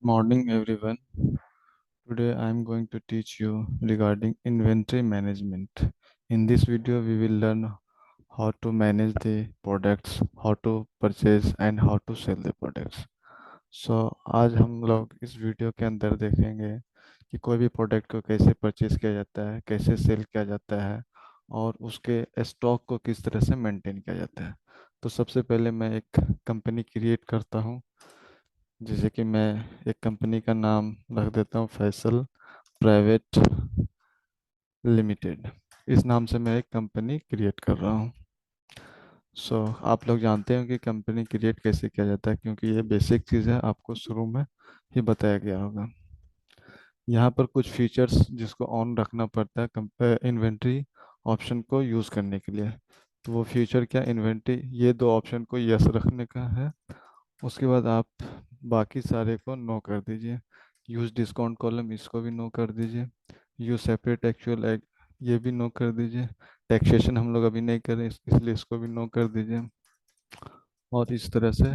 Morning everyone. Today I am going to teach you regarding inventory management. In this video we will learn how to manage the products, how to purchase and how to sell the products. आज हम लोग इस video के अंदर देखेंगे कि कोई भी प्रोडक्ट को कैसे परचेज किया जाता है, कैसे सेल किया जाता है और उसके स्टॉक को किस तरह से मेंटेन किया जाता है। तो सबसे पहले मैं एक कंपनी क्रिएट करता हूँ। जैसे कि मैं एक कंपनी का नाम रख देता हूँ, फैसल प्राइवेट लिमिटेड। इस नाम से मैं एक कंपनी क्रिएट कर रहा हूँ। आप लोग जानते हैं कि कंपनी क्रिएट कैसे किया जाता है, क्योंकि ये बेसिक चीज़ है, आपको शुरू में ही बताया गया होगा। यहाँ पर कुछ फीचर्स जिसको ऑन रखना पड़ता है इन्वेंट्री ऑप्शन को यूज़ करने के लिए। तो वो फीचर क्या, इन्वेंट्री ये दो ऑप्शन को यस रखने का है। उसके बाद आप बाकी सारे को नो कर दीजिए। यूज़ डिस्काउंट कॉलम इसको भी नो कर दीजिए। यूज़ सेपरेट एक्चुअल एग ये भी नो कर दीजिए। टैक्सेशन हम लोग अभी नहीं करें इसलिए इसको भी नो कर दीजिए। और इस तरह से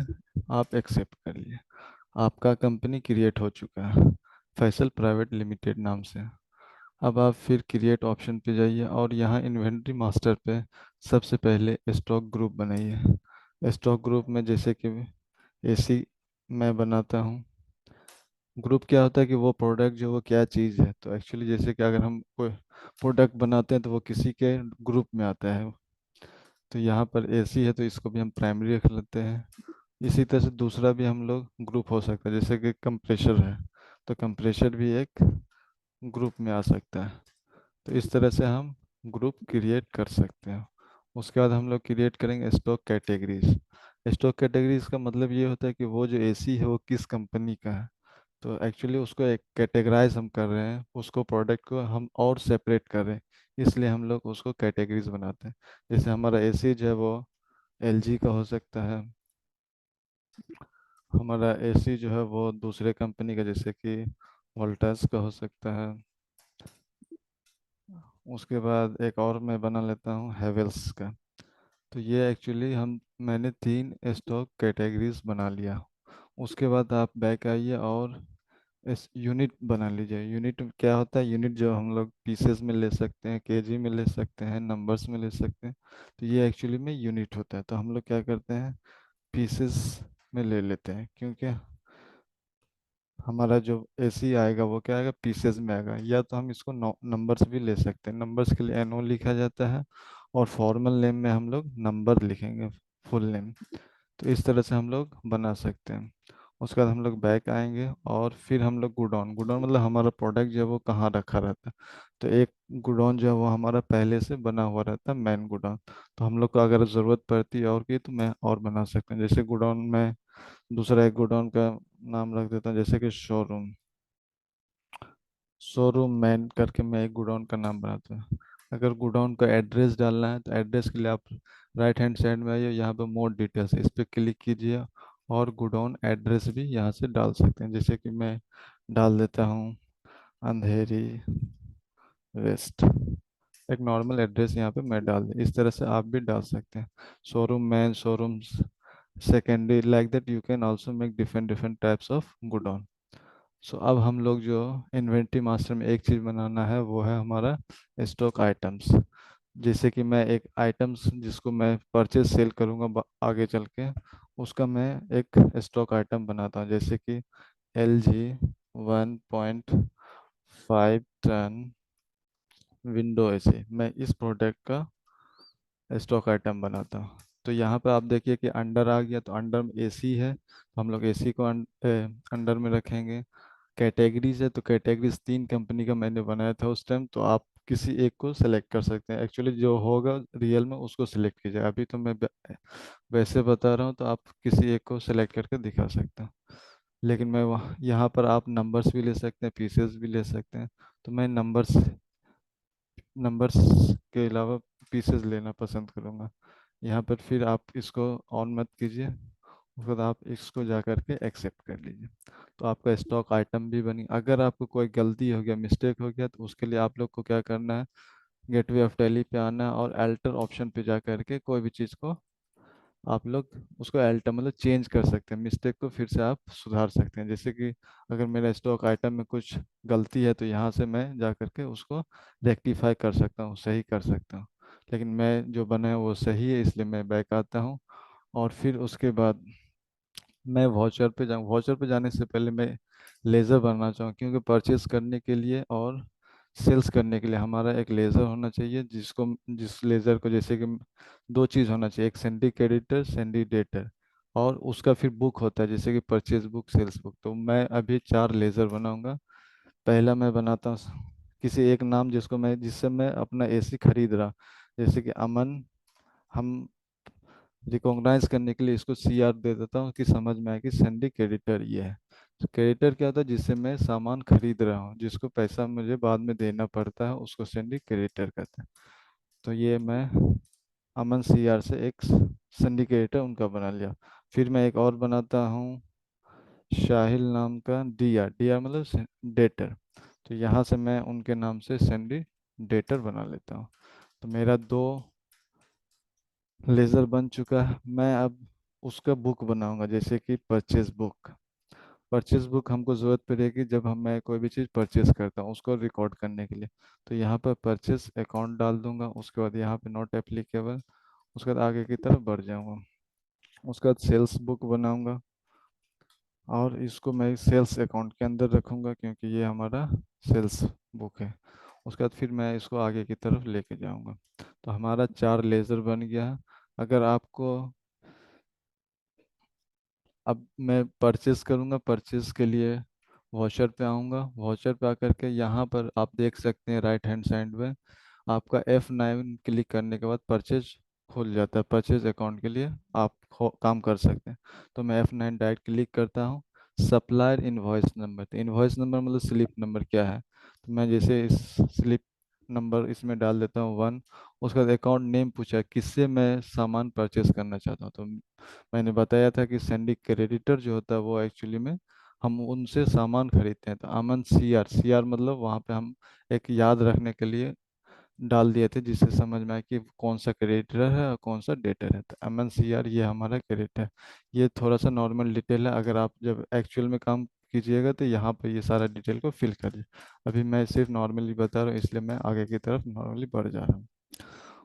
आप एक्सेप्ट कर लिए। आपका कंपनी क्रिएट हो चुका है फैसल प्राइवेट लिमिटेड नाम से। अब आप फिर क्रिएट ऑप्शन पे जाइए और यहाँ इन्वेंट्री मास्टर पे सबसे पहले स्टॉक ग्रुप बनाइए। स्टॉक ग्रुप में जैसे कि एसी मैं बनाता हूँ। ग्रुप क्या होता है कि वो प्रोडक्ट जो वो क्या चीज़ है, तो एक्चुअली जैसे कि अगर हम कोई प्रोडक्ट बनाते हैं तो वो किसी के ग्रुप में आता है। तो यहाँ पर एसी है तो इसको भी हम प्राइमरी रख लेते हैं। इसी तरह से दूसरा भी हम लोग ग्रुप हो सकता है, जैसे कि कंप्रेशर है तो कंप्रेशर भी एक ग्रुप में आ सकता है। तो इस तरह से हम ग्रुप क्रिएट कर सकते हैं। उसके बाद हम लोग क्रिएट करेंगे स्टॉक कैटेगरीज। स्टॉक कैटेगरीज का मतलब ये होता है कि वो जो एसी है वो किस कंपनी का है। तो एक्चुअली उसको एक कैटेगराइज हम कर रहे हैं, उसको प्रोडक्ट को हम और सेपरेट कर रहे हैं, इसलिए हम लोग उसको कैटेगरीज बनाते हैं। जैसे हमारा एसी जो है वो एलजी का हो सकता है। हमारा एसी जो है वो दूसरे कंपनी का जैसे कि वोल्टास का हो सकता है। उसके बाद एक और मैं बना लेता हूँ हेवेल्स का। तो ये एक्चुअली हम मैंने तीन स्टॉक कैटेगरीज बना लिया। उसके बाद आप बैक आइए और इस यूनिट बना लीजिए। यूनिट क्या होता है, यूनिट जो हम लोग पीसेस में ले सकते हैं, केजी में ले सकते हैं, नंबर्स में ले सकते हैं। तो ये एक्चुअली में यूनिट होता है, तो हम लोग क्या करते हैं पीसेस में ले लेते हैं, क्योंकि हमारा जो एसी आएगा वो क्या आएगा पीसेस में आएगा। या तो हम इसको नंबर्स भी ले सकते हैं, नंबर्स के लिए एनओ लिखा जाता है और फॉर्मल नेम में हम लोग नंबर लिखेंगे, फुल नेम। तो इस तरह से हम लोग बना सकते हैं। उसके बाद हम लोग बैक आएंगे और फिर हम लोग गुडॉन गुडॉन मतलब हमारा प्रोडक्ट जो है वो कहाँ रखा रहता है। तो एक गुडॉन जो है वो हमारा पहले से बना हुआ रहता है, मैन गुडॉन। तो हम लोग को अगर ज़रूरत पड़ती है और की तो मैं और बना सकते हैं। जैसे गुडॉन में दूसरा एक गोडाउन का नाम रख देता हूँ, जैसे कि शोरूम। शोरूम मैन करके मैं एक गोडाउन का नाम बनाता हूँ। अगर गोडाउन का एड्रेस डालना है तो एड्रेस के लिए आप राइट हैंड साइड में आइए, यहाँ पे मोर डिटेल्स इस पर क्लिक कीजिए और गोडाउन एड्रेस भी यहाँ से डाल सकते हैं। जैसे कि मैं डाल देता हूँ अंधेरी वेस्ट। एक नॉर्मल एड्रेस यहाँ पे मैं डाल दूँ, इस तरह से आप भी डाल सकते हैं। Showroom man, showroom secondary, like that you can also make different different types of godown. अब हम लोग जो इन्वेंट्री मास्टर में एक चीज़ बनाना है वो है हमारा स्टॉक आइटम्स। जैसे कि मैं एक आइटम्स जिसको मैं परचेज सेल करूँगा आगे चल के, उसका मैं एक स्टॉक आइटम बनाता हूँ। जैसे कि LG 1.5 टन विंडो एसी, मैं इस प्रोडक्ट का स्टॉक आइटम बनाता हूँ। तो यहाँ पे आप देखिए कि अंडर आ गया, तो अंडर में एसी है तो हम लोग एसी को अंडर में रखेंगे। कैटेगरीज है तो कैटेगरीज तीन कंपनी का मैंने बनाया था उस टाइम, तो आप किसी एक को सिलेक्ट कर सकते हैं। एक्चुअली जो होगा रियल में उसको सिलेक्ट कीजिए, अभी तो मैं वैसे बता रहा हूँ, तो आप किसी एक को सिलेक्ट करके दिखा सकते हैं। लेकिन मैं वहाँ यहाँ पर आप नंबर्स भी ले सकते हैं, पीसेस भी ले सकते हैं। तो मैं नंबर्स नंबर्स के अलावा पीसेस लेना पसंद करूँगा। यहाँ पर फिर आप इसको ऑन मत कीजिए, उसके बाद आप इसको जा करके एक्सेप्ट कर लीजिए। तो आपका स्टॉक आइटम भी बनी। अगर आपको कोई गलती हो गया, मिस्टेक हो गया, तो उसके लिए आप लोग को क्या करना है, गेटवे ऑफ टैली पे आना है और अल्टर ऑप्शन पे जा करके कोई भी चीज़ को आप लोग उसको अल्टर मतलब चेंज कर सकते हैं, मिस्टेक को फिर से आप सुधार सकते हैं। जैसे कि अगर मेरा स्टॉक आइटम में कुछ गलती है तो यहाँ से मैं जा करके उसको रेक्टिफाई कर सकता हूँ, सही कर सकता हूँ। लेकिन मैं जो बना है वो सही है, इसलिए मैं बैक आता हूँ। और फिर उसके बाद मैं वाउचर पे जाऊँ। वाउचर पे जाने से पहले मैं लेज़र बनना चाहूँ, क्योंकि परचेस करने के लिए और सेल्स करने के लिए हमारा एक लेज़र होना चाहिए, जिस लेज़र को जैसे कि दो चीज़ होना चाहिए, एक सेंडी क्रेडिटर सेंडी डेटर, और उसका फिर बुक होता है जैसे कि परचेज बुक सेल्स बुक। तो मैं अभी चार लेज़र बनाऊंगा। पहला मैं बनाता हूँ किसी एक नाम जिससे मैं अपना एसी खरीद रहा, जैसे कि अमन। हम रिकॉग्नाइज करने के लिए इसको सी आर दे देता हूँ कि समझ में आए कि सैंडी क्रेडिटर ये है। तो क्रेडिटर क्या होता है, जिससे मैं सामान खरीद रहा हूँ, जिसको पैसा मुझे बाद में देना पड़ता है, उसको सैंडी क्रेडिटर कहते हैं। तो ये मैं अमन सी आर से एक सैंडी क्रेडिटर उनका बना लिया। फिर मैं एक और बनाता हूँ शाहिल नाम का डी आर। डी आर मतलब डेटर। तो यहाँ से मैं उनके नाम से सैंडी डेटर बना लेता हूँ। तो मेरा दो लेज़र बन चुका है। मैं अब उसका बुक बनाऊंगा, जैसे कि परचेज बुक। परचेज बुक हमको ज़रूरत पड़ेगी जब मैं कोई भी चीज़ परचेज करता हूँ उसको रिकॉर्ड करने के लिए। तो यहाँ पर परचेज अकाउंट डाल दूंगा, उसके बाद यहाँ पे नॉट एप्लीकेबल, उसके बाद आगे की तरफ बढ़ जाऊंगा। उसके बाद सेल्स बुक बनाऊंगा, और इसको मैं सेल्स अकाउंट के अंदर रखूंगा क्योंकि ये हमारा सेल्स बुक है। उसके बाद फिर मैं इसको आगे की तरफ लेके जाऊंगा। तो हमारा चार लेज़र बन गया है। अगर आपको अब मैं परचेस करूंगा, परचेस के लिए वॉचर पे आऊंगा। वॉचर पे आकर के यहाँ पर आप देख सकते हैं राइट हैंड साइड में आपका F9 क्लिक करने के बाद परचेज खुल जाता है। परचेज अकाउंट के लिए आप काम कर सकते हैं। तो मैं F9 डायरेक्ट क्लिक करता हूँ। सप्लायर इनवॉइस नंबर, तो इनवॉइस नंबर मतलब स्लिप नंबर क्या है, तो मैं जैसे इस स्लिप नंबर इसमें डाल देता हूँ 1। उसका अकाउंट नेम पूछा है किससे मैं सामान परचेस करना चाहता हूँ, तो मैंने बताया था कि सैंडी क्रेडिटर जो होता है वो एक्चुअली में हम उनसे सामान खरीदते हैं। तो अमन सी आर, सी आर मतलब वहाँ पे हम एक याद रखने के लिए डाल दिए थे, जिससे समझ में आए कि कौन सा क्रेडिटर है और कौन सा डेटर है। तो अमन सी आर ये हमारा क्रेडिटर है। ये थोड़ा सा नॉर्मल डिटेल है, अगर आप जब एक्चुअल में काम कीजिएगा तो यहाँ पे ये सारा डिटेल को फिल करिए। अभी मैं सिर्फ नॉर्मली बता रहा हूँ, इसलिए मैं आगे की तरफ नॉर्मली बढ़ जा रहा हूँ।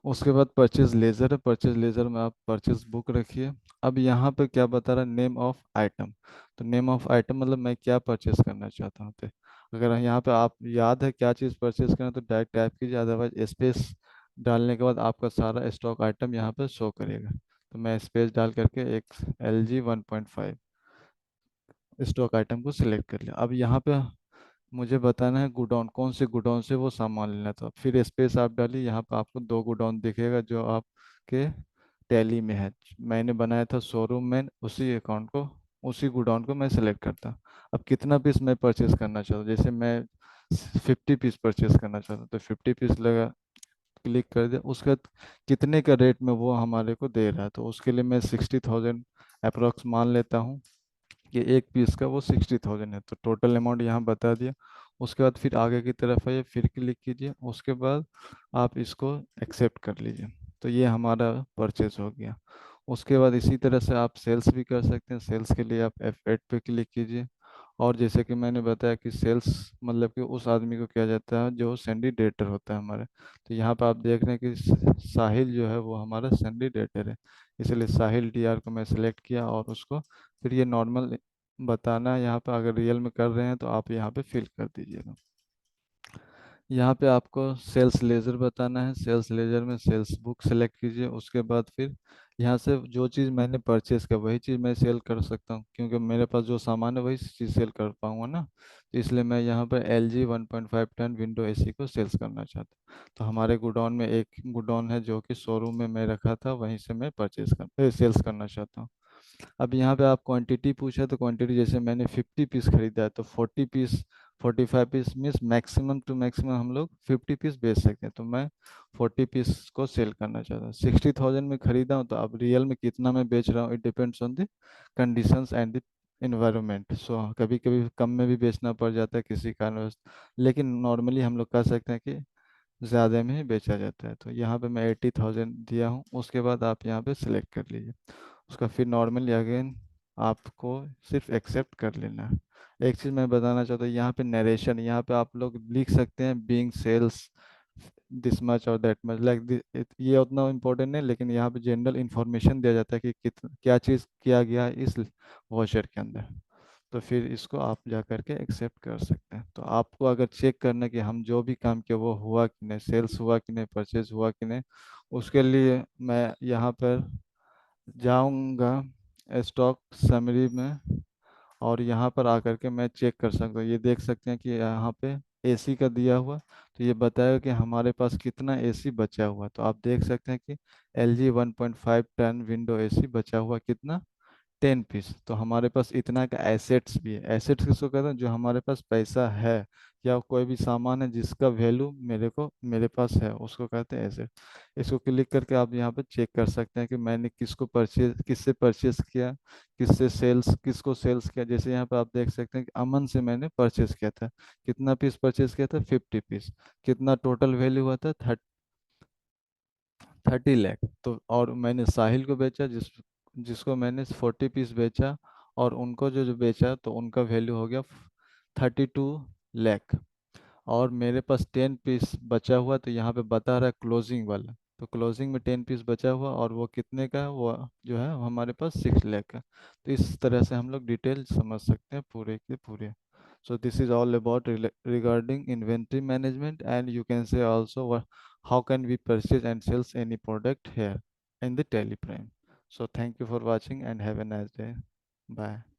उसके बाद परचेज लेज़र है। परचेज लेज़र में आप परचेज बुक रखिए। अब यहाँ पे क्या बता रहा है, नेम ऑफ आइटम। तो नेम ऑफ आइटम मतलब मैं क्या परचेज करना चाहता हूँ। तो अगर यहाँ पे आप याद है क्या चीज़ परचेज करना तो डायरेक्ट टाइप कीजिए, अदरवाइज स्पेस डालने के बाद आपका सारा स्टॉक आइटम यहाँ पे शो करेगा। तो मैं स्पेस डाल करके एक LG 1.5 स्टॉक आइटम को सिलेक्ट कर लिया। अब यहाँ पे मुझे बताना है गोडाउन, कौन से गोडाउन से वो सामान लेना था। फिर स्पेस आप डालिए, यहाँ पे आपको दो गोडाउन दिखेगा जो आपके टैली में है। मैंने बनाया था शोरूम में, उसी अकाउंट को उसी गोडाउन को मैं सेलेक्ट करता। अब कितना पीस मैं परचेज करना चाहता हूँ, जैसे मैं 50 पीस परचेज करना चाहता हूँ तो 50 पीस लगा, क्लिक कर दिया। उसके बाद कितने का रेट में वो हमारे को दे रहा है, तो उसके लिए मैं 60,000 अप्रोक्स मान लेता हूँ कि एक पीस का वो 60,000 है। तो टोटल अमाउंट यहाँ बता दिया। उसके बाद फिर आगे की तरफ आइए, फिर क्लिक कीजिए, उसके बाद आप इसको एक्सेप्ट कर लीजिए। तो ये हमारा परचेज हो गया। उसके बाद इसी तरह से आप सेल्स भी कर सकते हैं। सेल्स के लिए आप F8 पे क्लिक कीजिए। और जैसे कि मैंने बताया कि सेल्स मतलब कि उस आदमी को किया जाता है जो सैंडिडेटर होता है हमारे। तो यहाँ पर आप देख रहे हैं कि साहिल जो है वो हमारा सैंडिडेटर है, इसलिए साहिल DR को मैं सिलेक्ट किया। और उसको फिर ये नॉर्मल बताना है, यहाँ पे अगर रियल में कर रहे हैं तो आप यहाँ पे फिल कर दीजिएगा। यहाँ पे आपको सेल्स लेजर बताना है। सेल्स लेजर में सेल्स बुक सेलेक्ट कीजिए। उसके बाद फिर यहाँ से जो चीज़ मैंने परचेज किया वही चीज़ मैं सेल कर सकता हूँ, क्योंकि मेरे पास जो सामान है वही चीज़ सेल कर पाऊंगा ना। तो इसलिए मैं यहाँ पर LG 1.5 टन विंडो AC को सेल्स करना चाहता हूँ। तो हमारे गोडाउन में एक गोडाउन है जो कि शोरूम में मैं रखा था, वहीं से मैं सेल्स करना चाहता हूँ। अब यहाँ पे आप क्वांटिटी पूछा, तो क्वांटिटी जैसे मैंने 50 पीस खरीदा है तो 40 piece 45 piece means maximum to maximum हम लोग 50 पीस बेच सकते हैं। तो मैं 40 पीस को सेल करना चाहता हूँ। 60,000 में खरीदा हूँ, तो अब रियल में कितना मैं बेच रहा हूँ it depends on the conditions and the environment. So कभी कभी कम में भी बेचना पड़ जाता है किसी कारणवश, लेकिन नॉर्मली हम लोग कह सकते हैं कि ज़्यादा में ही बेचा जाता है। तो यहाँ पे मैं 80,000 दिया हूँ। उसके बाद आप यहाँ पे सिलेक्ट कर लीजिए। उसका फिर नॉर्मली अगेन आपको सिर्फ एक्सेप्ट कर लेना है। एक चीज़ मैं बताना चाहता हूँ, यहाँ पे नरेशन, यहाँ पे आप लोग लिख सकते हैं बीइंग सेल्स दिस मच और दैट मच, लाइक ये उतना इम्पोर्टेंट नहीं, लेकिन यहाँ पे जनरल इंफॉर्मेशन दिया जाता है कि क्या चीज़ किया गया है इस वॉचर के अंदर। तो फिर इसको आप जा करके एक्सेप्ट कर सकते हैं। तो आपको अगर चेक करना कि हम जो भी काम किया वो हुआ कि नहीं, सेल्स हुआ कि नहीं, परचेज हुआ कि नहीं, उसके लिए मैं यहाँ पर जाऊँगा स्टॉक समरी में, और यहाँ पर आकर के मैं चेक कर सकता हूँ। ये देख सकते हैं कि यहाँ पे एसी का दिया हुआ, तो ये बताएगा कि हमारे पास कितना एसी बचा हुआ। तो आप देख सकते हैं कि LG 1.5 टन विंडो एसी बचा हुआ कितना, 10 पीस। तो हमारे पास इतना का एसेट्स भी है। एसेट्स किसको कहते हैं, जो हमारे पास पैसा है या कोई भी सामान है जिसका वैल्यू मेरे पास है, उसको कहते हैं एसेट। इसको क्लिक करके आप यहाँ पे चेक कर सकते हैं कि मैंने किससे परचेज किया, किसको सेल्स किया। जैसे यहाँ पे आप देख सकते हैं कि अमन से मैंने परचेज किया था। कितना पीस परचेज किया था, 50 पीस। कितना टोटल वैल्यू हुआ था, 30 लाख। तो और मैंने साहिल को बेचा, जिसको मैंने 40 पीस बेचा, और उनको जो जो बेचा तो उनका वैल्यू हो गया 32 लाख। और मेरे पास 10 पीस बचा हुआ, तो यहाँ पे बता रहा है क्लोजिंग वाला, तो क्लोजिंग में 10 पीस बचा हुआ, और वो कितने का है, वो जो है हमारे पास 6 लाख का। तो इस तरह से हम लोग डिटेल समझ सकते हैं पूरे के पूरे। So this is all about regarding inventory management, and you can say also how can we purchase and sells any product here in the Teleprime. So thank you for watching and have a nice day. Bye.